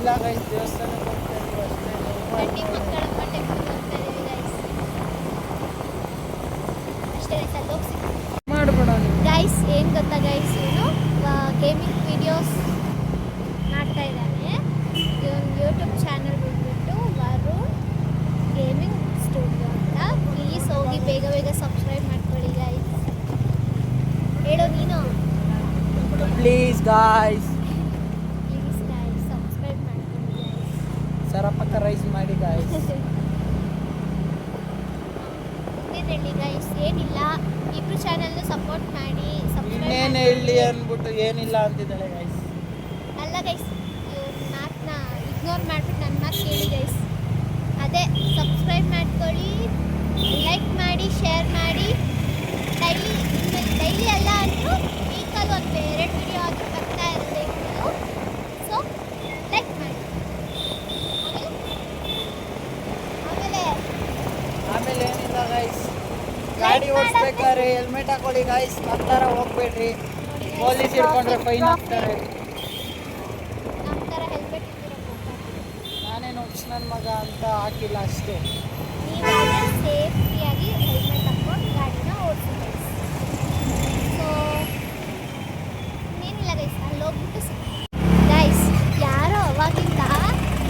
ಇಲ್ಲ ಗೈಸ್, ದೇವಸ್ಥಾನಕ್ಕೆ ಹೋಗ್ತಾ ಇದೀವಿ ಅಷ್ಟೇ. ಗಟ್ಟಿ ಮಕ್ಕಳಪ್ಪ ಟೆಂಪಲ್ ಹೋಗ್ತಾ ಇದೀವಿ ಗೈಸ್ ಅಷ್ಟೇ ಗೈಸ್. ಅಲ್ಲಿ ಹೋಗಿ ಮಾಡ್ಬೇಡ ನೀವು ಗೈಸ್. ಏನು ಗೊತ್ತಾ ಗೈಸ್, ಇವನು ಗೇಮಿಂಗ್ ವಿಡಿಯೋಸ್ ಮಾಡ್ತಾ ಇದ್ದಾನೆ. ಇವನು ಯೂಟ್ಯೂಬ್ ಚಾನಲ್ ಬಂದ್ಬಿಟ್ಟು ವರುಣ್ ಗೇಮಿಂಗ್ ಸ್ಟುಡಿಯೋ ಅಂತ. ಪ್ಲೀಸ್ ಹೋಗಿ ಬೇಗ ಬೇಗ ಸಬ್ಸ್ಕ್ರೈಬ್ ಮಾಡ್ಕೊಳ್ಳಿ ಗೈಸ್. ಹೇಳೋ ನೀನು. Please guys, please guys subscribe ಮಾಡ್ಕೊಳ್ಳಿ ಗೈಸ್. ಸರಪಕ್ಕ ರೈಸ್ ಮಾಡಿ ಗಾಯ್ಸ್. ಇನ್ನೇನು ಹೇಳಿ ಗೈಸ್, ಏನಿಲ್ಲ, ಇಬ್ರು ಚಾನಲ್ನ ಸಪೋರ್ಟ್ ಮಾಡಿ ಇನ್ನೇನು ಹೇಳಿ ಅಂದ್ಬಿಟ್ಟು ಏನಿಲ್ಲ ಅಂತಿದ್ದಾಳೆ ಗೈಸ್. ಅಲ್ಲ ಗೈಸ್, ಇವ್ರ ಮಾತನ್ನ ಇಗ್ನೋರ್ ಮಾಡಿಬಿಟ್ಟು ನನ್ನ ಮಾತು ಕೇಳಿ ಗೈಸ್. ಅದೇ ಸಬ್ಸ್ಕ್ರೈಬ್ ಮಾಡ್ಕೊಳ್ಳಿ, ಲೈಕ್ ಮಾಡಿ, ಶೇರ್ ಮಾಡಿ. ಡೈಲಿ ಅಲ್ಲ ಅಂದರೂ ವೀಕಲ್ಲಿ ಒಂದು 2 ವಿಡಿಯೋ ಆದರೂ ಬರ್ತಾ ಇರುತ್ತೆ ಇವ್ರದ್ದು. ಸೊ ಲೈಕ್ ಮಾಡಿ. ಆಮೇಲೆ ಏನಿಲ್ಲ ಗೈಸ್, ಗಾಡಿ ಓಡಿಸ್ಬೇಕಾದ್ರೆ ಹೆಲ್ಮೆಟ್ ಹಾಕೊಳ್ಳಿ ಗಾಯ್ಸ್. ನಂತರ ಹೋಗ್ಬೇಡ್ರಿ, ಪೊಲೀಸ್ ಹಿಡ್ಕೊಂಡ್ರೆ ಫೈನ್ ಹಾಕ್ತಾರೆ. ನಮ್ಮ ಥರ ಹೆಲ್ಮೆಟ್ ನಾನೇನು ಹುಚ್ಚ ನನ್ನ ಮಗ ಅಂತ ಹಾಕಿಲ್ಲ ಅಷ್ಟೇ. ನೀವಾದರೆ ಸೇಫ್ಟಿಯಾಗಿ ಹೆಲ್ಮೆಟ್ ಹಾಕ್ಕೊಂಡು ಗಾಡಿನ ಓಡಿಸಿ ಗೈಸ್. ಸೊ ಇನ್ನೇನಿಲ್ಲ ಗೈಸ್, ಅಲ್ಲಿ ಹೋಗ್ಬಿಟ್ಟು ಗೈಸ್ ಯಾರೋ ಅವಾಗಿಂದ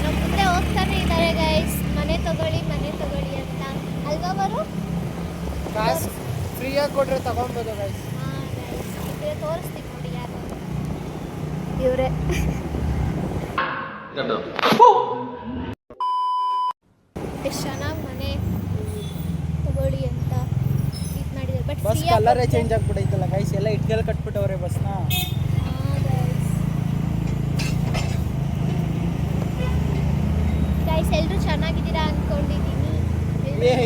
ನಮ್ಮ ಮುಂದೆ ಹೋಗ್ತಾನೆ ಇದ್ದಾರೆ ಗೈಸ್. ಮನೆ ತಗೊಳ್ಳಿ ಅಂತ ಅಲ್ವಾ ಬರು? ಕಾಸು ಫ್ರೀಯಾಗಿ ಕೊಟ್ಟರೆ ತಗೊಬೋದು ಗೈಸ್. ಹಾಂ ಗೈಸ್, ಇದ್ರೆ ತೋರಿಸ್ತೀನಿ ನೋಡಿ ಯಾರು ಇವರೇ. ಎಷ್ಟು ಚೆನ್ನಾಗಿ ಮನೆ ತಗೊಳ್ಳಿ ಅಂತ ಇದು ಮಾಡಿದ್ದಾರೆ. ಬಟ್ ಬಸ್ ಕಲರೇ ಚೇಂಜ್ ಆಗ್ಬಿಟ್ಟೈತಲ್ಲ ಗೈಸ್, ಎಲ್ಲ ಇಟ್ಗೆಲ್ಲ ಕಟ್ಬಿಟ್ಟವ್ರೆ ಬಸ್ನ. ಗೈಸ್ ಎಲ್ಲರೂ ಚೆನ್ನಾಗಿದ್ದೀರಾ ಅಂದ್ಕೊಂಡಿದ್ದೀನಿ.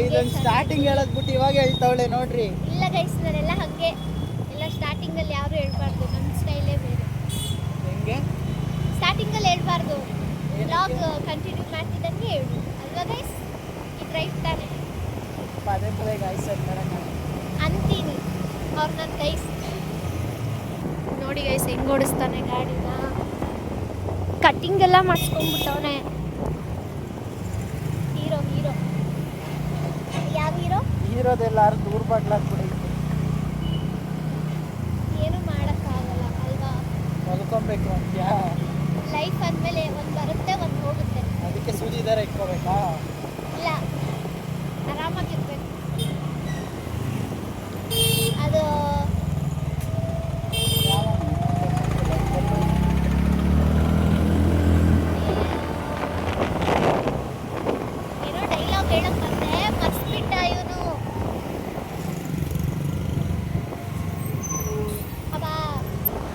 ಇದೊಂದು ಸ್ಟಾರ್ಟಿಂಗ್ ಹೇಳದ್ಬಿಟ್ಟು ಇವಾಗ ಹೇಳ್ತಾವಳೆ ನೋಡ್ರಿ. ಇಲ್ಲ ಗೈಸ್, ನಾನೆಲ್ಲ ಹಾಗೆ ಎಲ್ಲ ಸ್ಟಾರ್ಟಿಂಗಲ್ಲಿ ಯಾರು ಹೇಳ್ಬಾರ್ದು, ನಮ್ಮ ಸ್ಟೈಲೇ ಬೇರೆ. ಹೆಂಗೆ ಸ್ಟಾರ್ಟಿಂಗಲ್ಲಿ ಹೇಳ್ಬಾರ್ದು, ವ್ಲಾಗ್ ಕಂಟಿನ್ಯೂ ಮಾಡ್ತಿದ್ದಂಗೆ ಹೇಳು ಅಲ್ವಾ ಗೈಸ್? ಇದು ರೈಟ್ ತಾನೆ? ಪದೇ ಪದೇ ಗೈಸ್ ಅಂತೀನಿ ಅವ್ರು ನನ್ನ ಗೈಸ್. ನೋಡಿ ಗೈಸ್ ಹೆಂಗೆ ಓಡಿಸ್ತಾನೆ ಗಾಡಿನ, ಕಟ್ಟಿಂಗ್ ಎಲ್ಲ ಮಾಡಿಸ್ಕೊಂಡ್ಬಿಟ್ಟವನೆ. ಹೀರೋ ಯಾವ ಹೀರೋದೆಲ್ಲಾರು ದೂರ ಬಾಗ್ಲಾಕ್ಬಿಡೈತೆ. ಏನು ಮಾಡೋಕ್ಕಾಗಲ್ಲ ಅಲ್ವಾ? ಹೊಲ್ಕೊಬೇಕು ಅಂತ್ಯಾ? ಲೈಫ್ ಅಂದಮೇಲೆ ಒಂದು ಬರುತ್ತೆ ಒಂದು ಹೋಗುತ್ತೆ. ಅದಕ್ಕೆ ಸೂಜಿ ದಾರ ಇಟ್ಕೋಬೇಕಾ? ಇಲ್ಲ, ಆರಾಮಾಗಿರ್ಬೇಕು. ಅದು ಏನೋ ಡೈಲಾಗ್ ಹೇಳಕ್ ಬಂದೆ, ಮರ್ಸ್ಬಿಟ್ಟ ಇವನು. ಅಬ್ಬಾ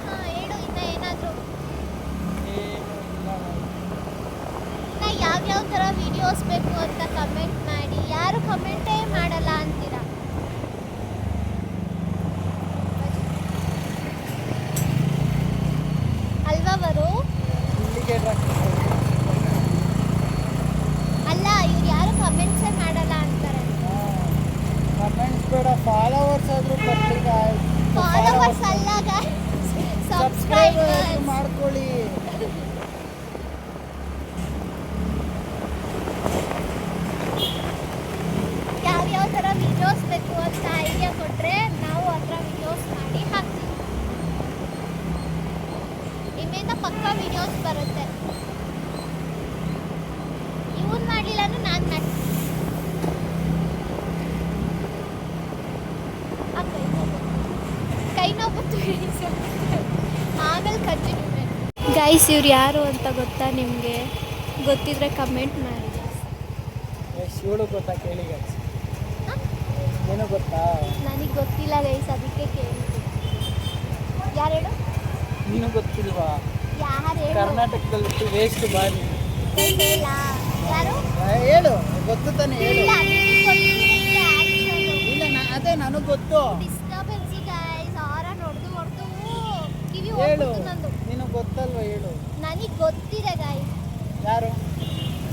ಹಾಂ ಹೇಳು, ಇನ್ನ ಏನಾದರೂ. ನಾ ಯಾವ್ಯಾವ ಥರ ವಿಡಿಯೋಸ್ ಬೇಕು ಅಂತ ಕಮೆಂಟ್ ಮಾಡಿ. ಯಾರು ಕಮೆಂಟೇ ಮಾಡಲ್ಲ ಅಂತೀರಾ? ಅಲ್ವಾ ಬರು? ಅಲ್ಲ, ಇವ್ರು ಯಾರು ಕಮೆಂಟ್ಸೇ ಮಾಡಲ್ಲ ಅಂತಾರೆ. ಕಮೆಂಟ್ಸ್ ಬೇಡ, ಫಾಲೋವರ್ಸ್ ಆದ್ರೂ ಬರ್ಲಿ ಗಾಯ್ಸ್. ಫಾಲೋವರ್ಸ್ ಅಲ್ಲ ಸಬ್ಸ್ಕ್ರೈಬರ್ಸ್ ಮಾಡ್ಕೊಳ್ಳಿ. ಯಾವ್ಯಾವ ಥರ ವಿಡಿಯೋಸ್ ಬೇಕು ಅಂತ ಐಡಿಯಾ ಕೊಟ್ಟರೆ ನಾವು ಆ ಥರ ವಿಡಿಯೋಸ್ ಮಾಡಿ ಹಾಕ್ತೀವಿ. ನಿಮ್ಮಿಂದ ಪಕ್ಕ ವಿಡಿಯೋಸ್ ಬರುತ್ತೆ. ಇವನ್ ಮಾಡಲಿಲ್ಲ ಅಂದ್ರೆ ನಾನು ಮಾಡ್ತೀನಿ. ಕೈ ನೋವು ಆಮೇಲೆ ಕಂಟಿನ್ಯೂ ಮಾಡಿ. ಗೈಸ್ ಇವ್ರು ಯಾರು ಅಂತ ಗೊತ್ತಾ ನಿಮಗೆ? ಗೊತ್ತಿದ್ರೆ ಕಮೆಂಟ್ ಮಾಡಿ. ಶಿವಳು ಗೊತ್ತಾ ಕೇಳಿ ಗೈಸ್? ಏನು ಗೊತ್ತಾ? ನನಗೆ ಗೊತ್ತಿಲ್ಲ ಗೈಸ್, ಅದಕ್ಕೆ ಕೇಳಿದ್ದೆ. ಯಾರು ಹೇಳು? ನೀನು ಗೊತ್ತಿಲ್ವಾ? ಯಾರು ಹೇಳು? ಕರ್ನಾಟಕದಲ್ಲಿ ವೇಸ್ಟ್ ಬಾರಿ. ಗೊತ್ತಿಲ್ಲ. ಯಾರು ಹೇಳು? ಗೊತ್ತು ತಾನೆ, ಹೇಳು. ಇಲ್ಲ ಇಲ್ಲ ಅದೇ ನನಗೆ ಗೊತ್ತು. ಡಿಸ್ಟರ್ಬೆನ್ಸ್ ಗೈಸ್, ಆರ ಹೊಡೆದು ಕಿವಿ ಹೇಳು. ಹೋಗ್ಬಿಟ್ಟು ನಂದು. ನಿನಗೆ ಗೊತ್ತಲ್ವಾ? ಹೇಳು. ನನಗೆ ಗೊತ್ತಿದೆ ಗೈಸ್. ಯಾರು?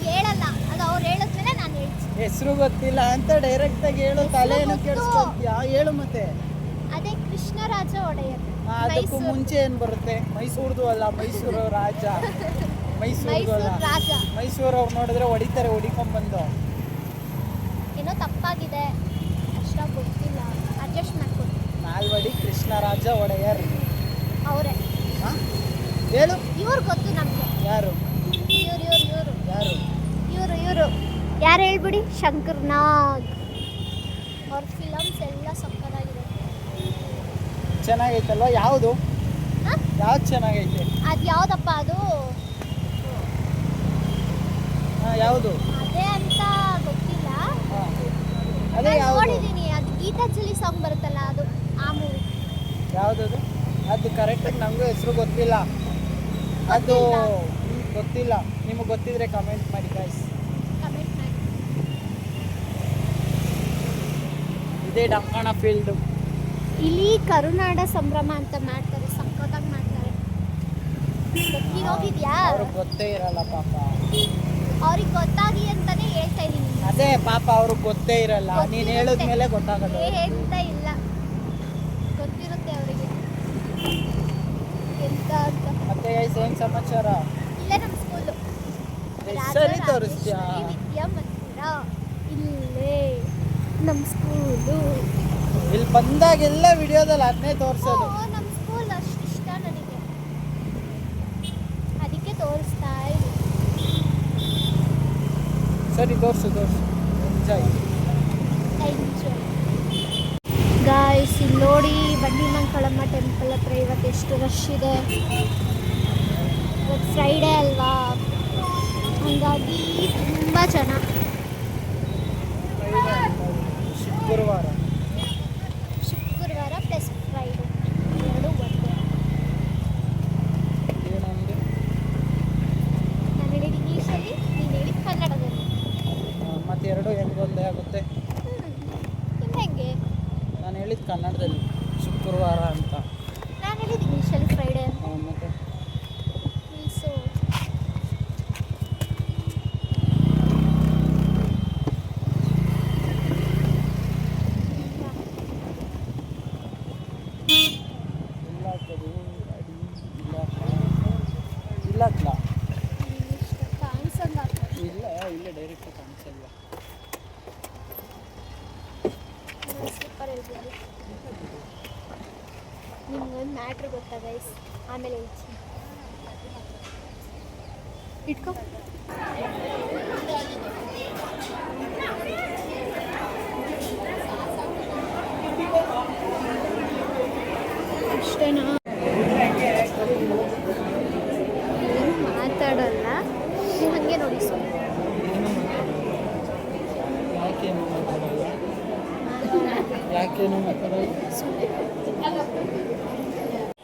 ಹೇಳಲ್ಲ, ಅದು ಅವ್ರು ಹೇಳಿದ್ಮೇಲೆ ನಾನು ಹೇಳ್ತೀನಿ. ಹೆಸರು ಗೊತ್ತಿಲ್ಲ ಅಂತ ಡೈರೆಕ್ಟ್ ಆಗಿ ಹೇಳು, ತಲೆಯನ್ನು ಕೆಡಿಸ್ಕೊಳ್ತೀಯಾ? ಹೇಳು ಮತ್ತೆ. ಅದೇ ಕೃಷ್ಣರಾಜ ಒಡೆಯರ್. ಅದಕ್ಕೂ ಮುಂಚೆ ಏನು ಬರುತ್ತೆ? ಮೈಸೂರ್ದು ಅಲ್ಲ, ಮೈಸೂರು ರಾಜ. ಮೈಸೂರು ರಾಜ. ಮೈಸೂರು ಅವ್ರು ನೋಡಿದ್ರೆ ಹೊಡಿತಾರೆ, ಹೊಡಿಕೊಂಡ್ಬಂದು. ಏನೋ ತಪ್ಪಾಗಿದೆ ಅಷ್ಟಾಗಿ ಗೊತ್ತಿಲ್ಲ, ಅಡ್ಜಸ್ಟ್ ಮಾಡ್ಕೊಡಿ. ನಾಲ್ವಡಿ ಕೃಷ್ಣರಾಜ ಒಡೆಯರ್ ಅವರೇ ಹಾಂ ಹೇಳು. ಇವ್ರು ಗೊತ್ತು ನಮಗೆ. ಯಾರು ಇವ್ರು ಯಾರು ಇವರು ಯಾರು ಹೇಳ್ಬಿಡಿ. ಶಂಕರ್ ನಾಗ್ ಅವ್ರ ಫಿಲಮ್ಸ್ ಎಲ್ಲ ಸಕ್ಕತ್ತಾಗಿದೆ. ಚೆನ್ನಾಗೈತಲ್ವ? ಯಾವುದು ಹಾಂ ಯಾವ್ದು ಚೆನ್ನಾಗೈತೆ? ಅದು ಯಾವುದಪ್ಪ ಅದು? ಹಾಂ ಯಾವುದು? ಅದೇ ಅಂತ ಗೊತ್ತಿಲ್ಲ. ಹಾಂ ಅದೇ ನಾನು ಯಾವುದು? ನೋಡಿದ್ದೀನಿ, ಅದು ಗೀತಾಂಜಲಿ ಸಾಂಗ್ ಬರುತ್ತಲ್ಲ, ಅದು ಆ ಮೂವಿ. ಯಾವುದದು? ಅದು ಕರೆಕ್ಟಾಗಿ ನಮಗೂ ಹೆಸರು ಗೊತ್ತಿಲ್ಲ. ಅದು ಗೊತ್ತಿಲ್ಲ. ನಿಮಗೆ ಗೊತ್ತಿದ್ರೆ ಕಮೆಂಟ್ ಮಾಡಿ ಗಾಯ್ಸ್. ಕಮೆಂಟ್ ಮಾಡಿ. ಇದೇ ಡಂಕಣ ಫೀಲ್ಡು. ಇಲ್ಲಿ ಕರುನಾಡ ಸಂಭ್ರಮ ಅಂತ ಮಾಡ್ತಾರೆ, ಸಕ್ಕತ್ತಾಗಿ ಮಾಡ್ತಾರೆ. ಹೋಗಿದ್ಯಾ? ಅವ್ರಿಗೆ ಗೊತ್ತೇ ಇರಲ್ಲ ಪಾಪ. ಅವ್ರಿಗೆ ಗೊತ್ತಾಗಿ ಅಂತಾನೆ ಹೇಳ್ತಾ ಇದ್ದೀನಿ. ಅದೇ ಪಾಪ ಅವ್ರಿಗೆ ಗೊತ್ತೇ ಇರಲ್ಲ. ನೀನು ಹೇಳಿದ್ಮೇಲೆ ಗೊತ್ತಾಗೋದು. ಎಂತ ಇಲ್ಲ, ಗೊತ್ತಿರುತ್ತೆ ಅವರಿಗೆ ಎಂತ ಅಂತ. ಮತ್ತೆ ಗೈಸ್ ಏನು ಸಮಾಚಾರ? ಇಲ್ಲೇ ನಮ್ಮ ಸ್ಕೂಲು ಸರಿ ತೋರಿಸ್ತೀಯಾ? ವಿದ್ಯಾಮಂದಿರ ಇಲ್ಲೇ ನಮ್ಮ ಸ್ಕೂಲು. ಇಲ್ಲಿ ಬಂದಾಗೆಲ್ಲ ವಿಡಿಯೋದಲ್ಲಿ ಅದನ್ನೇ ತೋರಿಸೋದು. ನಮ್ಮ ಸ್ಕೂಲ್ ಅಷ್ಟು ಇಷ್ಟ ನನಗೆ, ಅದಕ್ಕೆ ತೋರಿಸ್ತಾ ಇದ್ದೀನಿ. ಸರಿ ತೋರಿಸು ಎಂಜಾಯ್. ಗಾಯ್ಸ್ ಇಲ್ಲಿ ನೋಡಿ, ಬಂಡಿಮಂಕಳಮ್ಮ ಟೆಂಪಲ್ ಹತ್ರ ಇವತ್ತು ಎಷ್ಟು ರಶ್ ಇದೆ. ಇವತ್ತು ಫ್ರೈಡೇ ಅಲ್ವಾ, ಹಾಗಾಗಿ ತುಂಬ ಜನ. ಗುರುವಾರ ಶುಕ್ರವಾರ ಪ್ಲಸ್ ಫ್ರೈಡೇ ಎರಡು ಒಂದೇ. ಏನಂದ್ರೆ ನಾನು ಹೇಳಿದ ಇಂಗ್ಲೀಷಲ್ಲಿ, ನೀನು ಹೇಳಿದ ಕನ್ನಡದಲ್ಲಿ. ಮತ್ತೆ ಎರಡು ಹೆಂಗೆ ಒಂದೇ ಆಗುತ್ತೆ? ನಿಮ್ಗೆ ಹೆಂಗೆ? ನಾನು ಹೇಳಿದ ಕನ್ನಡದಲ್ಲಿ ಶುಕ್ರವಾರ ಅಂತ. ನಾನು ಹೇಳಿದ ಇಂಗ್ಲೀಷಲ್ಲಿ ಫ್ರೈಡೇ ಅಂತ. ಮತ್ತೆ ಸೊ ಇಲ್ಲ ಕಡೆ ಗಾಡಿ ಇಲ್ಲ ಕಾಣಿಸಲ್ಲ. ಇಲ್ಲ ಇಲ್ಲೇ ಡೈರೆಕ್ಟ್ ಕಾಣಿಸಲ್ಲ. ಸೂಪರ್ ಹೇಳ್ಬೋದು. ನಿಮ್ಗೊಂದು ಮ್ಯಾಟ್ರ್ ಗೊತ್ತಾ ಗೈಸ್? ಆಮೇಲೆ ಹೇಳ್ತೀನಿ, ಇಟ್ಕೊ. ಅಷ್ಟೇನಾ? ಏನು ಮಾತಾಡಲ್ಲ ನೀವು, ಹಾಗೆ ನೋಡಿ ಸುಮ್ಮನೆ. ಯಾಕೇನು ಮಾತಾಡೋದು?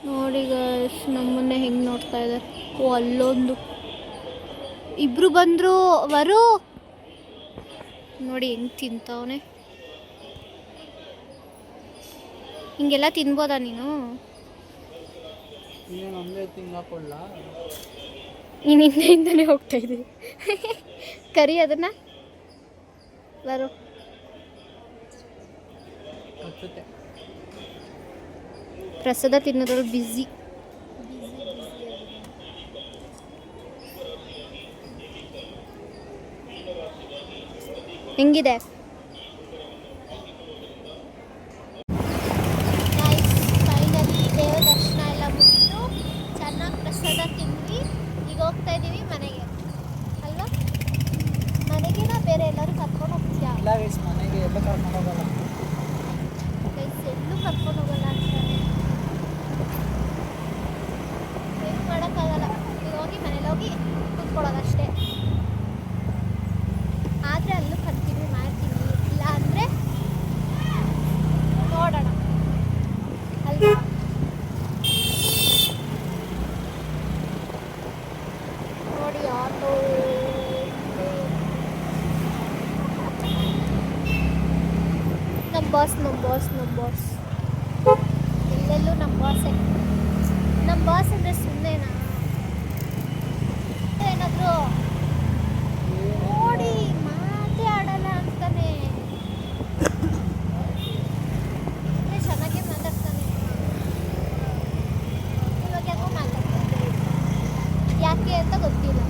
ನೋಡಿ ಗೈಸ್, ನಮ್ಮನ್ನೇ ಹೆಂಗೆ ನೋಡ್ತಾ ಇದ್ದಾರೆ. ಓ ಅಲ್ಲೊಂದು ಇಬ್ರು ಬಂದರು. ವರು ನೋಡಿ ಹೆಂಗೆ ತಿಂತವನೆ. ಹಿಂಗೆಲ್ಲ ತಿನ್ಬೋದಾ ನೀನು? ಏನು ಒಂದೇ ತಿಂಗಾಕೊಳ್ಳ? ನೀನು ಹಿಂದೆಯಿಂದನೇ ಹೋಗ್ತಾ ಇದ್ದೀವಿ. ಕರಿ ಅದನ್ನ ವರು. ಪ್ರಸಾದ ತಿನ್ನೋದ್ರಲ್ಲಿ ಬ್ಯುಸಿ. ಹೆಂಗಿದೆ? ಫೈನಲಿ ದೇವ್ರ ದರ್ಶನ ಎಲ್ಲ ಮುಗಿದು ಚೆನ್ನಾಗಿ ಪ್ರಸಾದ ತಿಂದ್ವಿ. ಈಗ ಹೋಗ್ತಾ ಇದ್ದೀವಿ ಮನೆಗೆ ಅಲ್ವಾ? ಮನೆಗೆನ ಬೇರೆ ಎಲ್ಲರೂ ಕರ್ಕೊಂಡು ಹೋಗ್ತೀಯಾ? ಇಲ್ಲ ಗೈಸ್, ಮನೆಗೆ ಎಲ್ಲ ಕರ್ಕೊಂಡು ಹೋಗಲ್ಲ. ಗೈಸ್ ಎಲ್ಲೂ ಕರ್ಕೊಂಡು ಹೋಗಲ್ಲ ಅಂತಾನೆ. ಏನು ಮಾಡೋಕ್ಕಾಗಲ್ಲ. ಈಗ ಹೋಗಿ ಮನೇಲಿ ಹೋಗಿ ಕೂತ್ಕೊಳ್ಳೋದಷ್ಟೇ. ಆದರೆ ಅಲ್ಲೂ ಕಂಟಿನ್ಯೂ ಮಾಡ್ತೀನಿ, ಇಲ್ಲ ಅಂದರೆ ನೋಡೋಣ ಅಲ್ವಾ? ನೋಡಿ ಆಟೋ ನಮ್ಮ ಬಾಸ್ ಎಲ್ಲೆಲ್ಲೂ ನಮ್ಮ ಬಾಸೇ. ನಮ್ಮ ಬಾಸ್ ಅಂದರೆ ಸುಮ್ಮನೆನಾ? ಏನಾದರೂ ನೋಡಿ ಮಾತೇ ಆಡಲ್ಲ ಅಂತಾನೆ. ಚೆನ್ನಾಗೇ ಮಾತಾಡ್ತಾನೆ. ಇವಾಗ ಯಾಕೋ ಮಾತಾಡ್ತಾನೆ, ಯಾಕೆ ಅಂತ ಗೊತ್ತಿಲ್ಲ.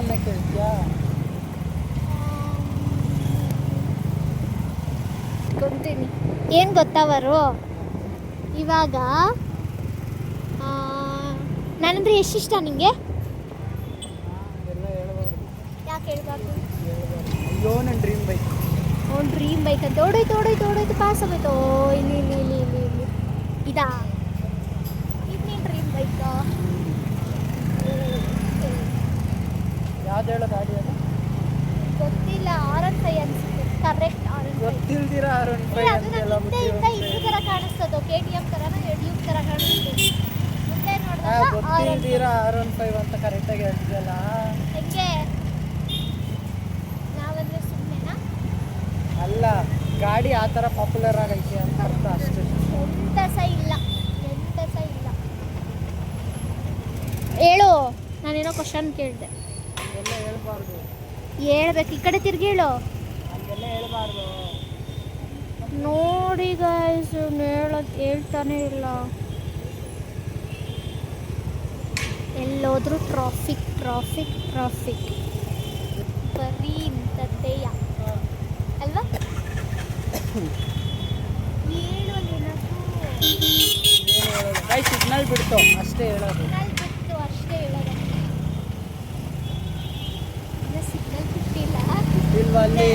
ಕ್ವಶನ್ನ ಕೇಳ್ತೀಯಾ? ಗೊತ್ತೀನಿ. ಏನು ಗೊತ್ತವರು ಇವಾಗ ನಾನಂದ್ರೆ ಎಷ್ಟಿಷ್ಟ ನಿಮಗೆ? ಎಲ್ಲ ಹೇಳ್ಬಾರ್ದು. ಯಾಕೆ ಹೇಳ್ಬಾರ್ದು? ಅಯ್ಯೋ ನನ್ನ ಡ್ರೀಮ್ ಬೈಕ್. ಅವ್ನು ಡ್ರೀಮ್ ಬೈಕ್ ಅಂತ ಓಡೋಯ್ತು ಪಾಸ್ ಆಗೋಯ್ತು. ಇಲ್ಲಿ ಇದಾ ಇದು ನೀನು ಡ್ರೀಮ್ ಬೈಕ್? ಯಾವ್ದು ಹೇಳೋ ಗಾಡಿ ಅದು? ಗೊತ್ತಿಲ್ಲ. R15 ಅನ್ಸುತ್ತೆ. Correct R15. ಗೊತ್ತಿಲ್ದಿರ R15 ಅದು ಅಂತೆಲ್ಲ ಹಿಂದೆಯಿಂದ ಇದ್ರ ಥರ ಕಾಣಿಸ್ತದೆ. KTM ಥರನೋ ಡ್ಯೂಕ್ ಥರ ಕಾಣಿಸ್ತದೆ. ಮುಂದೆ ನೋಡಿದಾಗ ಗೊತ್ತಿಲ್ದಿರ R15 ಅಂತ ಕರೆಕ್ಟಾಗಿ ಹೇಳ್ತಿದ್ದಲ್ಲ. ಹೆಂಗೆ ನಾವಂದ್ರೆ ಸುಮ್ಮನೆನಾ? ಅಲ್ಲ, ಗಾಡಿ ಆ ಥರ ಪಾಪ್ಯುಲರ್ ಆಗೈತೆ ಅಂತ ಅರ್ಥ ಅಷ್ಟೇ. ಎಂತ ಸಹ ಇಲ್ಲ. ಹೇಳು. ನಾನೇನೋ ಕ್ವಶನ್ ಕೇಳಿದೆ. ಎಲ್ಲ ಹೇಳ್ಬಾರ್ದು. ಹೇಳ್ಬೇಕು. ಈ ಕಡೆ ತಿರ್ಗಿ ಹೇಳು. ಹಂಗೆಲ್ಲ ಹೇಳ್ಬಾರ್ದು. ನೋಡಿ ಗೈಸ್, ಹೇಳ್ತಾನೆ ಇಲ್ಲ. ಎಲ್ಲೋದ್ರೂ ಟ್ರಾಫಿಕ್. ಬರೀ ಇಂಥದ್ದೆಯ ಅಲ್ವಾ? ಹೇಳು ಏನಾದ್ರು. ಏನು ಹೇಳೋದು? ಕೈ ಸಿಗ್ನಲ್ ಬಿಡ್ತು ಅಷ್ಟೇ ಹೇಳೋದು. ಬಿಟ್ಟು ಅಷ್ಟೇ ಹೇಳೋದು. ಸಿಗ್ನಲ್ ಬಿಟ್ಟಿಲ್ಲ. ಇಲ್ವಾ ಅಲ್ಲಿ?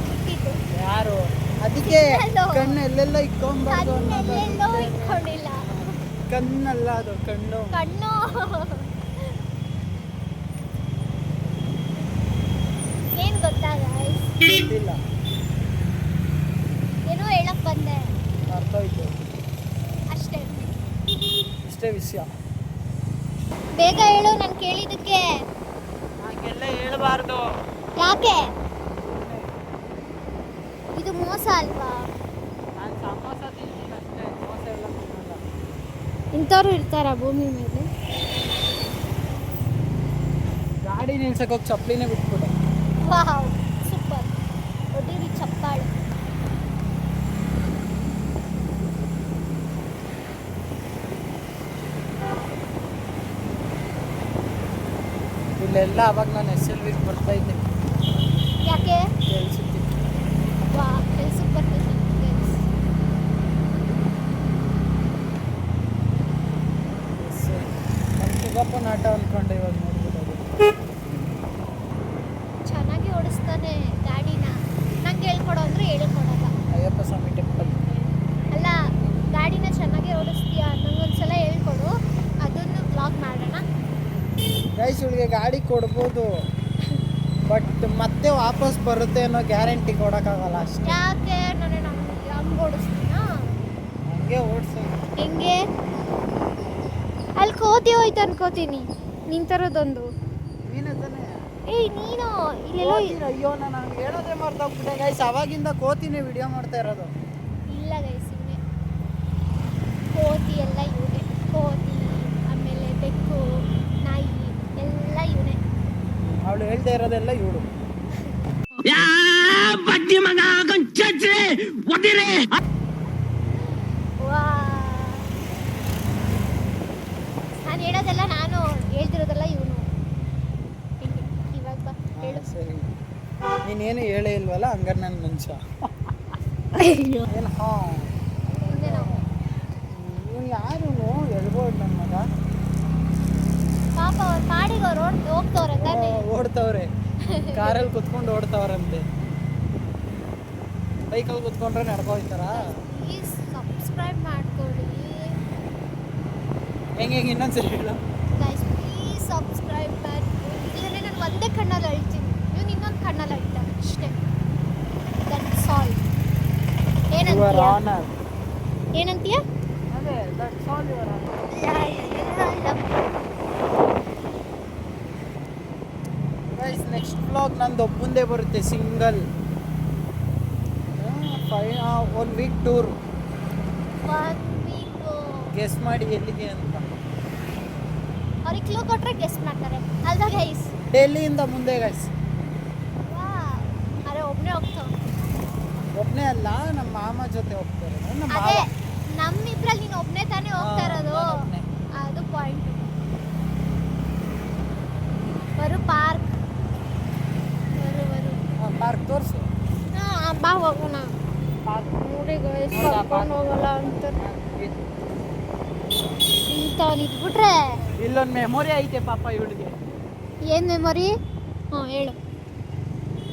ಬಿಟ್ಟಿದ್ದು ಯಾರು? ಅದಕ್ಕೆ Signal. ಕಣ್ಣು ಎಲ್ಲೆಲ್ಲ ಇಕ್ಕೊಂಬಾರ್ದು ಕಣ್ಣೆಲ್ಲೆಲ್ಲೋ ಇಟ್ಕೊಂಡಿಲ್ಲ. ಕಣ್ಣಲ್ಲ ಅದು, ಕಣ್ಣು. ಏನ್ ಗೊತ್ತಾ ಗೈಸ್? ಗೊತ್ತಿಲ್ಲ. ಏನೋ ಹೇಳಕ್ ಬಂದೆ ಅರ್ಥ ಆಯ್ತು ಅಷ್ಟೇ. ಇಷ್ಟೇ ವಿಷಯ. ಬೇಗ ಹೇಳು. ನಾನು ಕೇಳಿದ್ದಕ್ಕೆ ಹಾಗೆಲ್ಲ ಹೇಳ್ಬಾರ್ದು. ಯಾಕೆ? ಇದು ಮೋಸ ಅಲ್ವಾ? ನಾನು ಸಮೋಸ ತಿಂತೀನಿ ಅಷ್ಟೇ, ಮೋಸ ಎಲ್ಲ ತಿನ್ನಲ್ಲ. ಇಂಥವ್ರು ಇರ್ತಾರ ಭೂಮಿ ಮೇಲೆ? ಗಾಡಿ ನಿಲ್ಸಕ್ಕೆ ಹೋಗಿ ಚಪ್ಪಲಿನೇ ಬಿಟ್ಬಿಟ್ಟೆ. Wow, super. ಹೊಡೀರಿ ಚಪ್ಪಾಳೆ. ಇಲ್ಲೆಲ್ಲ ಅವಾಗ ನಾನು SLV ಬರ್ತಾ ಇದ್ದೆ ಯಾಕೆ? ಕೆಲ್ಸಕ್ಕೆ. ವಾ, ಕೆಲ್ಸಕ್ಕೆ ಬರ್ತೀನಿ ಗೈಸ್. ನಮ್ಮ ಶಿವಪ್ಪನ ಆಟ ಅಂದ್ಕೊಂಡೆ ಇವಾಗ ನೋಡ್ಬಿಟ್ಟು. ಚೆನ್ನಾಗಿ ಓಡಿಸ್ತಾನೆ ಗಾಡಿನ. ನಂಗೆ ಹೇಳ್ಕೊಡೋ ಅಂದ್ರೆ ಹೇಳ್ಕೊಡಲ್ಲ. ಅಯ್ಯಪ್ಪ ಸ್ವಾಮಿ ಟೆಂಪಲ್. ಅಲ್ಲ, ಗಾಡಿನ ಚೆನ್ನಾಗಿ ಓಡಿಸ್ತೀಯಾ ನಂಗೊಂದ್ಸಲ ಹೇಳ್ಕೊಡು. ಅದನ್ನು ವ್ಲಾಗ್ ಮಾಡೋಣ. ಗೈಸ್, ಇವಳಿಗೆ ಗಾಡಿ ಕೊಡ್ಬೋದು, ಬಟ್ ಮತ್ತೆ ವಾಪಸ್ ಬರುತ್ತೆ ಅನ್ನೋ ಗ್ಯಾರಂಟಿ ಕೊಡೋಕ್ಕಾಗಲ್ಲ ಅಷ್ಟೇ. ಯಾಕೆ? ನಾನು ಹಂಗೆ ಓಡಿಸ್ತೀನ. ಹಂಗೆ ಓಡಿಸೋದು. ಹೆಂಗೆ? ಅಲ್ಲಿ ಕೋತಿ ಹೋಯ್ತು ಅನ್ಕೋತೀನಿ. ನಿನ್ ತರೋದೊಂದು. ನೀನೇ ತಾನೇ? ಏಯ್ ನೀನು ಇಲ್ಲೆಲ್ಲೋ ಅಯ್ಯೋ, ನಾನು ಹಂಗೆ ಹೇಳೋದೇ ಮರ್ತೋಗ್ಬಿಟ್ಟೆ ಗೈಸ್. ಅವಾಗಿಂದ ಕೋತಿನೇ ವಿಡಿಯೋ ಮಾಡ್ತಾ ಇರೋದು. ಇಲ್ಲ ಗೈಸ್, ಇವನೇ ಕೋತಿ. ಎಲ್ಲ ಇವನೇ ಕೋತಿ. ಆಮೇಲೆ ಬೆಕ್ಕು, ನಾಯಿ ಎಲ್ಲ ಇವನೇ. ಅವಳು ಹೇಳ್ತಾ ಇರೋದೆಲ್ಲ ಇವಳು. ವಾ, ನಾನು ಹೇಳೋದೆಲ್ಲ ನಾನು, ಹೇಳ್ತಿರೋದೆಲ್ಲ ಇವನು. ಇವಾಗ ಬಾ ಹೇಳು. ಸರಿ, ನೀನೇನು ಹೇಳೇ ಇಲ್ವಲ್ಲ, ಹಂಗಾರೆ ನನ್ನ ಮನುಷ್ಯ. ಏನು? ಹಾಂ, ಮುಂದೆ ನಾವು ಇವನು ಯಾರು? ಹೇಳ್ಬೋದು ನನ್ನ ಮಗ. ಪಾಪ ಅವ್ರ ಪಾಡಿಗೆ ಅವ್ರು ಹೋಗ್ತವ್ರೆ ತಾನೆ. ಓಡ್ತವ್ರೆ. ಕಾರಲ್ಲಿ ಕುತ್ಕೊಂಡು ಓಡ್ತಾವ್ರಂತೆ. ಬೈಕಲ್ಲಿ ಕುತ್ಕೊಂಡ್ರೆ ನಡ್ಕೋಯ್ತಾರ. ಪ್ಲೀಸ್ ಸಬ್ಸ್ಕ್ರೈಬ್ ಮಾಡ್ಕೊಳ್ಳಿ ಹೆಂಗೆ ಇನ್ನೊಂದ್ಸರಿ ಹೇಳು. ಗೈಸ್, ಪ್ಲೀಸ್ ಸಬ್ಸ್ಕ್ರೈಬ್ ಮಾಡ್ಕೊಳ್ಳಿ. ಇಲ್ಲಂದ್ರೆ ನಾನು ಒಂದೇ ಕಣ್ಣಲ್ಲಿ ಅಳ್ತೀನಿ, ಇವನು ಇನ್ನೊಂದು ಕಣ್ಣಲ್ಲಿ ಅಳ್ತಾನೆ ಅಷ್ಟೇ. That's all. ಏನಂತೀಯ? ಅದೇ, that's all your honour. Guys, next vlog ನಂದು ಒಬ್ಬಂದೇ ಬರುತ್ತೆ, single. 1 week tour. 1 week. Guess ಮಾಡಿ ಎಲ್ಲಿಗೆ ಅಂತ. ಅವ್ರಿಗೆ ಕ್ಲೂ ಕೊಟ್ಟರೆ ಗೆಸ್ ಮಾಡ್ತಾರೆ ಅಲ್ವಾ ಗೈಸ್? ಡೆಲ್ಲಿಯಿಂದ ಮುಂದೆ ಗೈಸ್. ಅರೆ ಒಬ್ಬನೇ ಹೋಗ್ತಾವೆ. ಒಬ್ಬನೇ ಅಲ್ಲ, ನಮ್ಮ ಮಾಮ ಜೊತೆ ಹೋಗ್ತಾರೆ. ನಮ್ಮ ಅದೇ ಮಾವ. ನಮ್ಮಿಬ್ರಲ್ಲಿ ನೀನು ಒಬ್ಬನೇ ತಾನೇ ಹೋಗ್ತಾ ಇರೋದು. ನಾನ್ ಒಬ್ನೇ. ಅದು ಪಾಯಿಂಟ್. ಬರು ಪಾರ್ಕ್ ನೋಡಿ ಗಾಯ್ಸ್ ಕರ್ಕೊಂಡು ಹೋಗಲ್ಲ ಅಂತ ಇಂಥವ್ನು ಇದ್ಬಿಟ್ರೆ ಇಲ್ಲೊಂದು ಮೆಮೊರಿ ಐತೆ ಪಾಪ ಇವಳಿಗೆ. ಏನು ಮೆಮೊರಿ? ಹ್ಞೂ ಹೇಳು.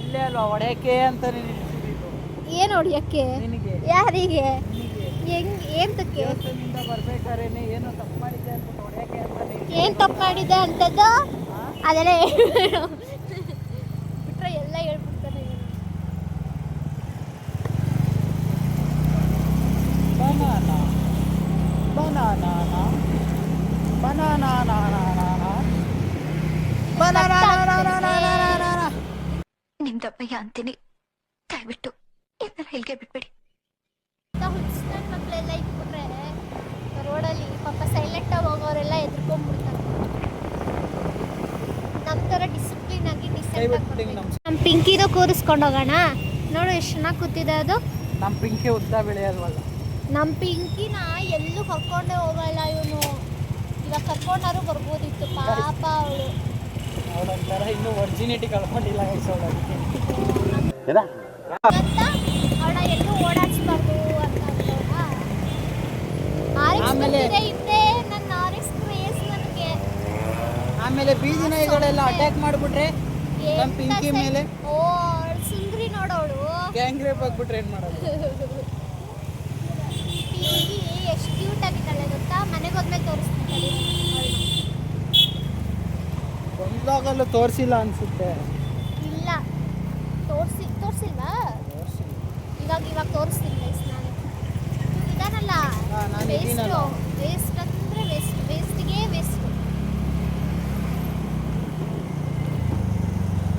ಇಲ್ಲೇ ಅಲ್ವಾ ಹೊಡೆಯಕ್ಕೆ ಅಂತಾನೆ ನಿಲ್ಸಿದ್ದು ಏನು ಹೊಡಿಯೋಕ್ಕೆ? ನಿನಗೆ. ಯಾರಿಗೆ? ನಿನಗೆ ಹೆಂಗ್ ಏಂತಕ್ಕೆ? ದೇವಸ್ಥಾನದಿಂದ ಬರ್ಬೇಕಾರೇನೆ ಏನೋ ತಪ್ಪು ಮಾಡಿದ್ದೆ ಅಂದ್ಬಿಟ್ಟು ಹೊಡೆಯಕ್ಕೆ ಅಂತಾನೆ. ಏನು ತಪ್ಪು ಮಾಡಿದೆ ಅಂತದ್ದು ಅದೆಲ್ಲ ಹೇಳು. ಬಿಟ್ರೆ ಎಲ್ಲ ಹೇಳ್ಬಿಡ್ತಾನೆ ಇವನು. ಬನಾನಾ ಬನಾನಾ ಬನಾನಾ ಬನಾನಾ ನಿಮ್ ದಪ್ಪಯ್ಯ ಅಂತೀನಿ, ದಯವಿಟ್ಟು ಇದನ್ನ ಇಲ್ಲಿಗೆ ಬಿಟ್ಬಿಡಿ. ಹುಚ್ಚಿನ ಮಕ್ಕಳೆಲ್ಲ ಇಟ್ಬಿಟ್ರೆ ರೋಡಲ್ಲಿ ಪಾಪ ಸೈಲೆಂಟಾಗಿ ಹೋಗೋರೆಲ್ಲ ಎದ್ರುಕೊಂಡ್ಬಿಡ್ತಾರೆ. ನಮ್ಮ ಥರ ಡಿಸಿಪ್ಲಿನ್ ಆಗಿ ಡಿಸೆಂಟ್ ನಮ್ಮ ಪಿಂಕಿದು ಕೂರಿಸ್ಕೊಂಡು ಹೋಗೋಣ. ನೋಡು ಎಷ್ಟು ಚೆನ್ನಾಗಿ ಕೂತಿದೆ ಅದು. ನಮ್ಮ ಪಿಂಕಿ ಉದ್ದ ಬೆಳೆಯಲ್ವಲ್ಲ. ನಮ್ಮ ಪಿಂಕಿನ ಎಲ್ಲೂ ಕರ್ಕೊಂಡೇ ಹೋಗಲ್ಲ ಇವನು. ಇವಾಗ ಕರ್ಕೊಂಡಾರು ಬರ್ಬೋದಿತ್ತು ಪಾಪ ಅವಳು. ಅವಳೊಂಥರ ಇನ್ನೂ ಒರ್ಜಿನಿಟಿ ಕಳ್ಕೊಂಡಿಲ್ಲ ಅದಕ್ಕೆ ಅಂತ ಅವಳ ಎಲ್ಲೂ ಓಡಾಡಿಸ್ಬಾರ್ದು ಅಂತ ಆಮೇಲೆ ಹಿಂದೆ ನನ್ನ ಆರಿಸ್ ಕ್ರೇಸ್ ನನಗೆ. ಆಮೇಲೆ ಬೀದಿ ನಾಯಿಗಳೆಲ್ಲ ಅಟ್ಯಾಕ್ ಮಾಡಿಬಿಟ್ರೆ ನಮ್ಮ ಪಿಂಕಿ ಮೇಲೆ ಓ ಸುಂದ್ರಿ ನೋಡೋಳು ಗ್ಯಾಂಗ್ ರೇಪ್ ಆಗ್ಬಿಟ್ರೆ ಏನು ಮಾಡೋದು? ಪಿಂಕಿ ಎಷ್ಟು ಕ್ಯೂಟ್ ಆಗಿದ್ದಾಳೆ ಗೊತ್ತಾ? ಮನೆಗೆ ಹೋದ್ಮೇಲೆ ತೋರಿಸ್ತೀನಿ. ಒಂದಾಗಲೂ ತೋರಿಸಿಲ್ಲ ಅನ್ಸುತ್ತೆ. ಇಲ್ಲ ತೋರಿಸಿಲ್ವಾ? ಇವಾಗ ತೋರಿಸ್ತೀನಿ ಗೈಸ್. ನಾನು ಇದಾನಲ್ಲ ವೇಸ್ಟ್ ಅಂದರೆ ವೇಸ್ಟ್ಗೆ ವೇಸ್ಟ್.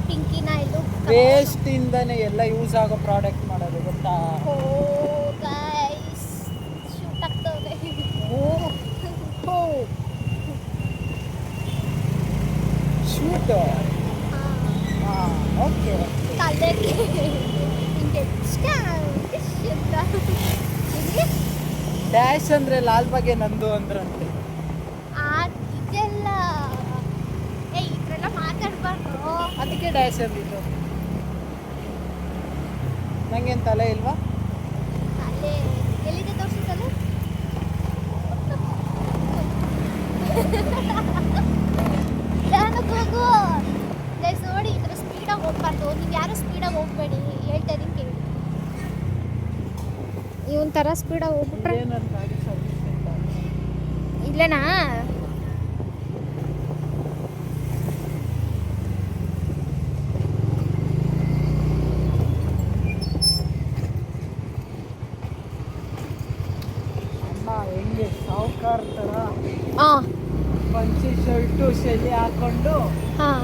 ಪಿಂಕಿನ ಎಲ್ಲೂ ವೇಸ್ಟ್ ಇಂದನೇ ಎಲ್ಲ ಯೂಸ್ ಆಗೋ ಪ್ರಾಡಕ್ಟ್ ಮಾಡೋದು ಗೊತ್ತಾ? ಓ ಗೈಸ್ ಶೂಟ್ ಆಗ್ತವೆ. Shoot okay. ತಲೆಗೆ ಹಿಂಗೆ ಇಷ್ಟ ಡ್ಯಾಶ್ ಅಂದ್ರೆ ಲಾಲ್ ಬಾಗೆ ನಂದು ಅಂದ್ರಂತೆ. ಇದೆಲ್ಲ ಈ ಥರ ಎಲ್ಲ ಮಾತಾಡಬಾರ್ದು. ಅದಕ್ಕೆ ಡ್ಯಾಶ್ ಅಂದಿದ್ದು. ನಂಗೇನು ತಲೆ ಇಲ್ವಾ? ಅಲ್ಲೇ ಎಲ್ಲಿದೆ ತೋರಿಸಿ ತಲೆ? ನಿಧಾನಕ್ಕೆ ಹೋಗು ಗೈಸ್. ನೋಡಿ ಈ ಥರ ಸ್ಪೀಡಾಗಿ ಹೋಗ್ಬಾರ್ದು. ನೀವು ಯಾರು ಸ್ಪೀಡಾಗಿ ಹೋಗ್ಬೇಡಿ, ಹೇಳ್ತಾ ಇದೀನಿ ಕೇಳಿ. ಇವನ್ ಥರ ಸ್ಪೀಡಾಗಿ ಹೋಗ್ಬಿಟ್ರೆ ಏನಂತ ಗಾಡಿ ಸರ್ವಿಸ್ ಸೆಂಟರ್ ಇಲ್ಲೇನಾ? ಹೆಂಗೆ ಸಾವುಕಾರ ಥರ ಹಾಂ ಪಂಚಿ ಶರ್ಟು ಶೆಲೆ ಹಾಕೊಂಡು ಹಾಂ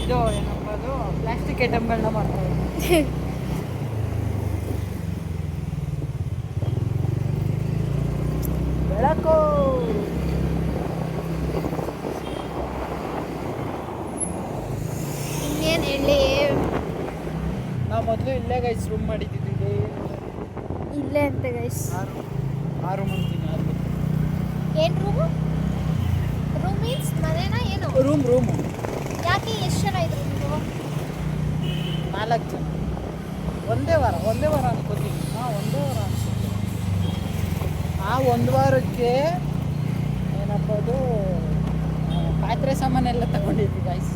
ಇದು ಏನಪ್ಪದು ಪ್ಲಾಸ್ಟಿಕ್ ಐಟಮ್ಗಳನ್ನ ಮಾಡ್ತಾರೆ. ಬೆಳಕು ಇನ್ನೇನು ಹೇಳಿ. ನಾವು ಮೊದಲು ಇಲ್ಲೇ ಗೈಸ್ ರೂಮ್ ಮಾಡಿದ್ದಿದ್ದು. ಇಲ್ಲೇ ಅಂತ ಗೈಸ್. ಆರು ಮಂದಿನ ಏನು ರೂಮು? ರೂಮ್ ಮೀನ್ಸ್ ಮನೇನಾ ಏನು? ರೂಮು ಯಾಕೆ ಎಷ್ಟು ಜನ ಇದ್ರು ನೀವು? 4 ಜನ. ಒಂದೇ ವಾರ ಅನ್ಕೋತೀನಿ. ಒಂದೇ ವಾರ ಅನ್ಸುತ್ತೆ. ಆ ಒಂದು ವಾರಕ್ಕೆ ಏನಪ್ಪದು ಪಾತ್ರೆ ಸಾಮಾನೆಲ್ಲ ತಗೊಂಡಿದ್ವಿ ಗೈಸ್.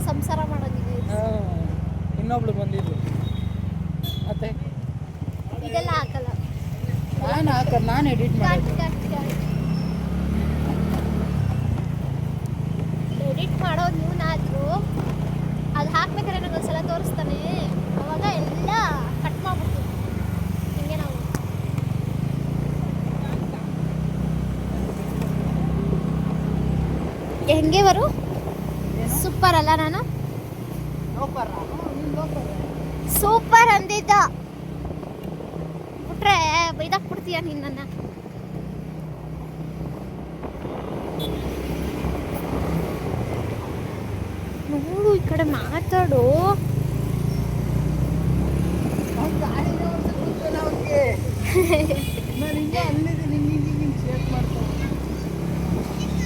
ಸಂಸಾರ ಮಾಡೋದಿದೆ. ಇನ್ನೊಬ್ಳು ಬಂದಿದ್ದು. ಮತ್ತೆ ಇದೆಲ್ಲ ಹಾಕಲ್ಲ. ನಾನು ಎಡಿಟ್ ಮಾಡಿ ಎಡಿಟ್ ಮಾಡೋದು ನೀವನಾದರೂ ಅದು ಹಾಕ್ಬೇಕಾದ್ರೆ ನನಗೆ ಒಂದ್ಸಲ ತೋರಿಸ್ತಾನೆ. ಅವಾಗ ಎಲ್ಲ ಕಟ್ ಮಾಡ್ಬಿಡ್ತೀವಿ. ಹಿಂಗೆ ನಾವು ಹೆಂಗೆ ಬರು ಸೂಪರ್ ಅಲ್ಲ? ನಾನು ಸೂಪರ್ ಅಂದಿದ್ದ ಬಿಟ್ರೆ ಬೈದಾಕ್ಬಿಡ್ತೀಯ ನೀನು ನನ್ನ. ನೋಡು ಈ ಕಡೆ ಮಾತಾಡು.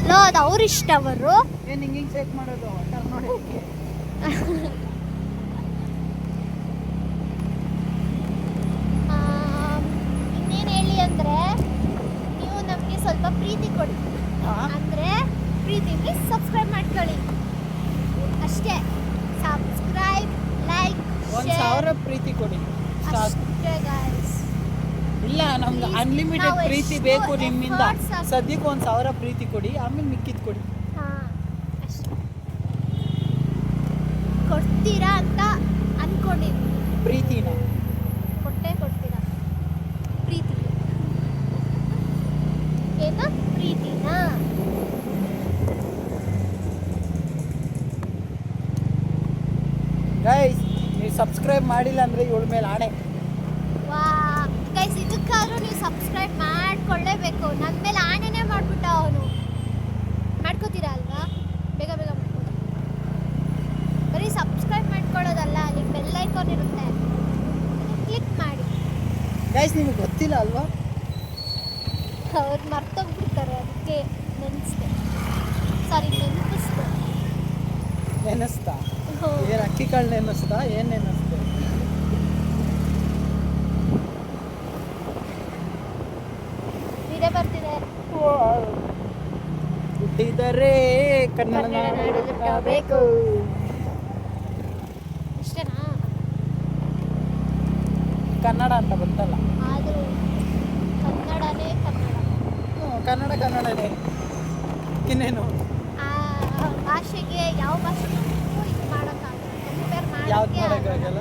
ಲೋ ಅದು ಅವ್ರ ಇಷ್ಟ. ಅವರು ಹಿಂಗೆ ಚೆಕ್ ಮಾಡೋದು ನೋಡೋಕ್ಕೆ. 1000 ಪ್ರೀತಿ ಕೊಡಿ ಸಾಕು. ಅಷ್ಟೇ guys. ಇಲ್ಲ ನಮ್ಗೆ Please, ಅನ್ಲಿಮಿಟೆಡ್ ನಾವು ಪ್ರೀತಿ ಎಷ್ಟು ಬೇಕು ನಿಮ್ಮಿಂದ. efforts ಹಾಕಿ- ಸದ್ಯಕ್ಕೆ 1000 ಪ್ರೀತಿ ಕೊಡಿ, ಆಮೇಲೆ ಮಿಕ್ಕಿದ್ ಕೊಡಿ. ಹಾ ಅಷ್ಟೇ ಕೊಡ್ತೀರಾ ಅಂತ ಅನ್ಕೊಂಡಿದ್ವಿ. ಪ್ರೀತಿನ ಕೊಟ್ಟೇ ಕೊಡ್ತೀರಾ ಪ್ರೀತಿ ಏನು ಪ್ರೀತಿನಾ? ಗೈಸ್ ನೀವು ಸಬ್ಸ್ಕ್ರೈಬ್ ಮಾಡಿಲ್ಲ ಅಂದರೆ ಇವಳ ಮೇಲೆ ಆಣೆ. ವಾ ಗೈಸ್ ಇದಕ್ಕಾದ್ರೂ ನೀವು ಸಬ್ಸ್ಕ್ರೈಬ್ ಮಾಡ್ಕೊಳ್ಳೇಬೇಕು. ನನ್ನ ಮೇಲೆ ಆಣೆನೇ ಮಾಡ್ಬಿಟ್ಟ ಅವನು. ಮಾಡ್ಕೋತೀರಾ ಅಲ್ವಾ? ಬೇಗ ಬೇಗ ಮಾಡ್ಕೊಳ್ಳಿ. ಬರೀ ಸಬ್ಸ್ಕ್ರೈಬ್ ಮಾಡ್ಕೊಳ್ಳೋದಲ್ಲ, ಅಲ್ಲಿ ಬೆಲ್ ಐಕಾನ್ ಇರುತ್ತೆ, ಕ್ಲಿಕ್ ಮಾಡಿ. ಗೈಸ್ ನಿಮಗೆ ಗೊತ್ತಿಲ್ಲ ಅಲ್ವಾ? ಅವ್ರು ಮರ್ತೋಗ್ಬಿಡ್ತಾರೆ, ಅದಕ್ಕೆ ನೆನೆಸ್ದೆ. ಸಾರಿ ನೆನಪಿಸ್ದೆ. ನೆನೆಸ್ತಾ? ಹೋ. ಏನು ಅಕ್ಕಿ ಕಾಳು ನೆನೆಸ್ತಾ? ಏನು ನೆನೆಸ್ತೆ? ವಿಡಿಯೋ ಬರ್ತಿದೆ. ಹುಟ್ಟಿದರೆ ಕನ್ನಡ ಕನ್ನಡ ನಾಡು ಬೇಕು. ಇಷ್ಟೇನಾ? ಕನ್ನಡ ಅಂತ ಗೊತ್ತಲ್ಲ. ಆದರೂ ಕನ್ನಡನೇ ಕನ್ನಡ. ಕನ್ನಡನೇ ಇನ್ನೇನು. ಆ ಭಾಷೆಗೆ ಯಾವ ಭಾಷೆಗೂ ಇದು ಮಾಡೋಕ್ಕಾಗಲ್ಲ, ಕಂಪೇರ್ ಯಾವ್ದು ಮಾಡೋಕ್ಕೆ ಆಗಲ್ಲ. ಮಾಡೋಕ್ಕಾಗಲ್ಲ?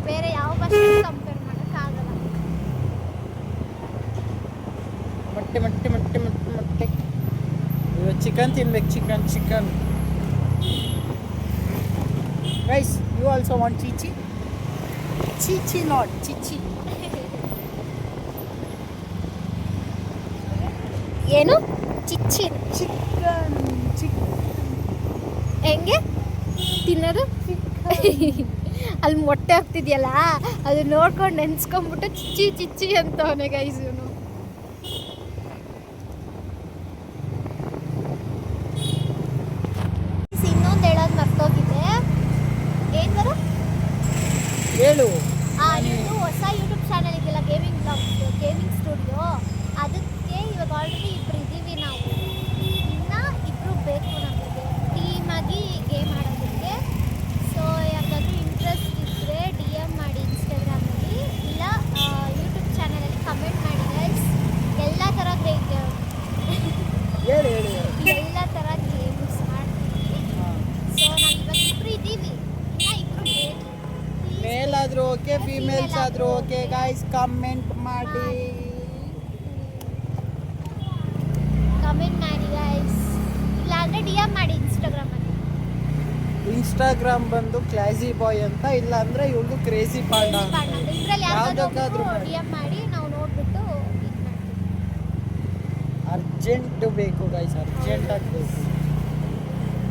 ಬೇರೆ ಯಾವ ಭಾಷೆಗೂ ಕಂಪೇರ್ ಮಾಡೋಕ್ಕಾಗಲ್ಲ. ಮೊಟ್ಟೆ ಇವತ್ತು ಚಿಕನ್ ತಿನ್ಬೇಕು. Chicken guys, you also want ಚೀಚಿ ನಾಟ್ ಚಿಚ್ಚಿ. ಏನು ಚಿಚ್ಚಿ? ಚಿಕನ್ ಹೆಂಗೆ ತಿನ್ನೋದು? ಅಲ್ಲಿ ಮೊಟ್ಟೆ ಹಾಕ್ತಿದ್ಯಲ್ಲ, ಅದು ನೋಡ್ಕೊಂಡು ನೆನ್ಸ್ಕೊಂಡ್ಬಿಟ್ಟು ಚಿಚ್ಚಿ ಅಂತವನೇ ಗೈಸ್ ಇವನು. ಇನ್ನೊಂದು ಹೇಳೋದು ಮರ್ತೋಗಿದೆ. ಏನು ಬರೋ ಹೇಳು. ಇದು ಹೊಸ ಯೂಟ್ಯೂಬ್ ಚಾನಲ್ ಇದೆಯಲ್ಲ, ಗೇಮಿಂಗ್ ಸ್ಟುಡಿಯೋ, ಅದಕ್ಕೆ ಇವಾಗ ಆಲ್ರೆಡಿ ಇಬ್ರು ಇದ್ದೀವಿ ನಾವು. ಇನ್ನು ಇಬ್ಬರು ಬೇಕು ನಮಗೆ ಟೀಮಾಗಿ ಗೇಮ್ ಆಡೋದಕ್ಕೆ. ಸೊ ಯಾರಿಗಾದ್ರೂ ಇಂಟ್ರೆಸ್ಟ್ ಇದ್ದರೆ DM ಮಾಡಿ ಇನ್ಸ್ಟಾಗ್ರಾಮಲ್ಲಿ, ಇಲ್ಲ ಯೂಟ್ಯೂಬ್ ಚಾನಲಲ್ಲಿ ಕಮೆಂಟ್ ಮಾಡಿ ಗೈಸ್. ಎಲ್ಲ ಥರ ಹೇಳು ಎಲ್ಲ ಥರ ಗೇಮ್ಸ್ ಆಡ್ತೀವಿ. ಸೊ ನಾವು ಇವಾಗ ಇಬ್ಬರು ಇದ್ದೀವಿ, ಇನ್ನು ಇಬ್ಬರು ಬೇಕು. ಮೇಲ್ ಆದ್ರೂ ಓಕೆ, ಫಿಮೇಲ್ಸ್ ಆದ್ರೂ ಓಕೆ. ಗಾಯ್ಸ್ ಕಮೆಂಟ್ ಮಾಡಿ. ಕಮೆಂಟ್ ಮಾಡಿ ಗೈಸ್, ಇಲ್ಲಾಂದ್ರೆ DM ಮಾಡಿ ಇನ್ಸ್ಟಾಗ್ರಾಮಲ್ಲಿ. ಇನ್ಸ್ಟಾಗ್ರಾಮ್ ಬಂದು ಕ್ಲಾಸಿ ಬಾಯ್ ಅಂತ, ಇಲ್ಲ ಅಂದ್ರೆ ಇವಳು ಕ್ರೇಜಿ ಪಾಂಡ. ಇದ್ರಲ್ಲಿ ಯಾವ್ದಕ್ಕಾದ್ರೂ ಮಾಡಿ. DM ಮಾಡಿ, ನಾವು ನೋಡ್ಬಿಟ್ಟು ಇದು ಮಾಡ್ತೀವಿ. ಅರ್ಜೆಂಟ್ ಬೇಕು ಗೈಸ್, ಅರ್ಜೆಂಟ್ ಆಗಬೇಕು.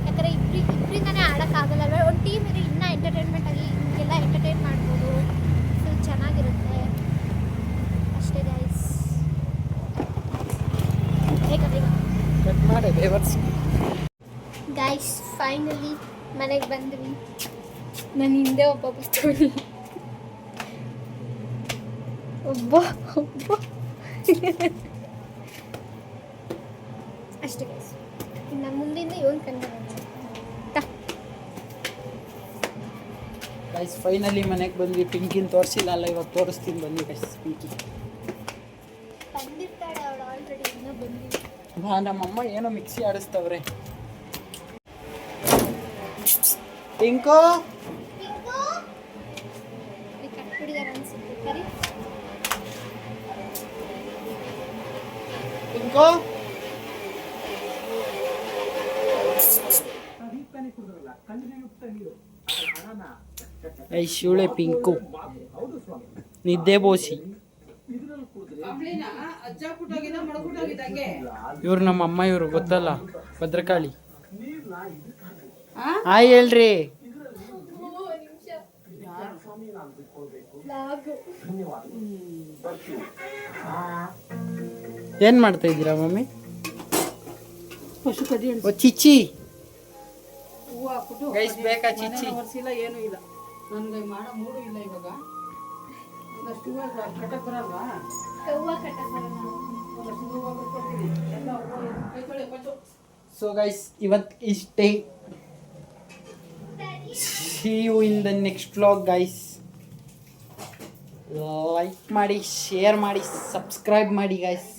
ಯಾಕಂದರೆ ಇಬ್ಬರಿಂದನೇ ಆಡೋಕ್ಕಾಗಲ್ಲ. ಒಂದು ಟೀಮ್ ಇದ್ರೆ ಇನ್ನೂ ಎಂಟರ್ಟೈನ್ಮೆಂಟ್ ಆಗಿ ನಿಮಗೆಲ್ಲ ಎಂಟರ್ಟೈನ್ ಮಾಡ್ಬೋದು, ಫುಲ್ ಚೆನ್ನಾಗಿರುತ್ತೆ. ಅಷ್ಟೇ ಗೈಸ್. ಬೇಗ ಕಟ್ ಮಾಡಿ ಬೇವರ್ಸ್. ಗೈಸ್ ಫೈನಲಿ ಮನೆಗೆ ಬಂದ್ವಿ. ನನ್ನ ಹಿಂದೆ ಒಬ್ಬ ಬರ್ತಾನೆ. ಒಬ್ಬ ಅಷ್ಟೇ ಗೈಸ್. ಇನ್ನು ಮುಂದಿಂದ ಇವನ್ ಕಂಡು ಗೈಸ್ ಫೈನಲಿ ಮನೆಗೆ ಬಂದ್ವಿ. ಪಿಂಕಿನ ತೋರಿಸಿಲ್ಲ ಅಲ್ಲ, ಇವಾಗ ತೋರಿಸ್ತೀನಿ ಬನ್ನಿ ಗೈಸ್. ಪಿಂಕಿ ಬಂದಿರ್ತಾಳೆ ಅವಳು, ಆಲ್ರೆಡಿ ಇನ್ನೂ ಬಂದಿಲ್ಲ. ನಮ್ಮಮ್ಮ ಏನೋ ಮಿಕ್ಸಿ ಆಡಿಸ್ತವ್ರೆ. ಪಿಂಕು ಕಟ್ಬಿಡಿದಾರೆ ಅನ್ಸುತ್ತೆ. ಕರಿ ಪಿಂಕು ಶಿವಳೆ ಪಿಂಕು ನಿದ್ದೆ ಬೋಸಿ. ಇವ್ರು ನಮ್ಮ ಅಮ್ಮ, ಇವ್ರು ಗೊತ್ತಲ್ಲ, ಭದ್ರಕಾಳಿ. ಹಾಯ್ ಹೇಳ್ರಿ. ಏನ್ ಮಾಡ್ತಾ ಇದ್ದೀರಾ ಮಮ್ಮಿ? ಓ ಚಿಚ್ಚಿ ಗೈಸ್, ಬೇಕಾ ಚಿಚ್ಚಿ? ಏನೂ ಇಲ್ಲ, ನನಗೆ ಮಾಡೋ ಮೂಡು ಇಲ್ಲ ಇವಾಗ. ಒಂದಷ್ಟು ಕಟ್ಟಕ್ಕೆ ಬರಲ್ವಾ? ಹೂವು ಕಟ್ಟಕ್ಕೆ ಬರಲ್ಲ. ಒಂದಷ್ಟು ಹೂವು ಕೊಡ್ತೀನಿ, ಎಲ್ಲ ಹೂವು ಕೈ ತೊಳೆ ಕೊಚ್ಚು. ಸೊ ಗೈಸ್, ಇವತ್ತು ಇಷ್ಟೇ. See you in the next vlog guys. Like ಮಾಡಿ, ಶೇರ್ ಮಾಡಿ, ಸಬ್ಸ್ಕ್ರೈಬ್ ಮಾಡಿ ಗೈಸ್.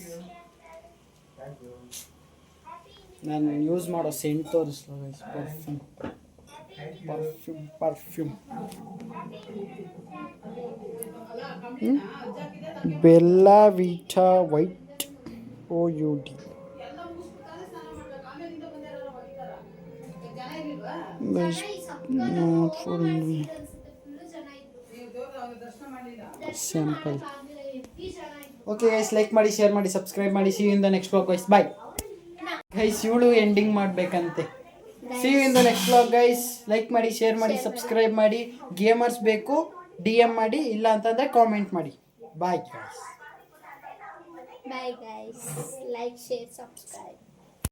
ನಾನು ಯೂಸ್ ಮಾಡೋ ಸೆಂಟ್ ತೋರಿಸ್ಲ ಗೈಸ್. ಪರ್ಫ್ಯೂಮ್ ಬೆಲ್ಲಾ vita white OUD. Not for sample. Okay guys, like ಮಾಡಿ, ಶೇರ್ ಮಾಡಿ, ಸಬ್ಸ್ಕ್ರೈಬ್ ಮಾಡಿ. See you in the next vlog guys. Bye guys. ಇವಳು ಎಂಡಿಂಗ್ ಮಾಡಬೇಕಂತೆ. See you in the next vlog guys. Like ಮಾಡಿ, share ಮಾಡಿ, subscribe ಮಾಡಿ. Gamers ಬೇಕು DM ಮಾಡಿ, ಇಲ್ಲ ಅಂತಂದರೆ ಕಾಮೆಂಟ್ ಮಾಡಿ. ಬಾಯ್ guys. Bye guys. Like, share, subscribe.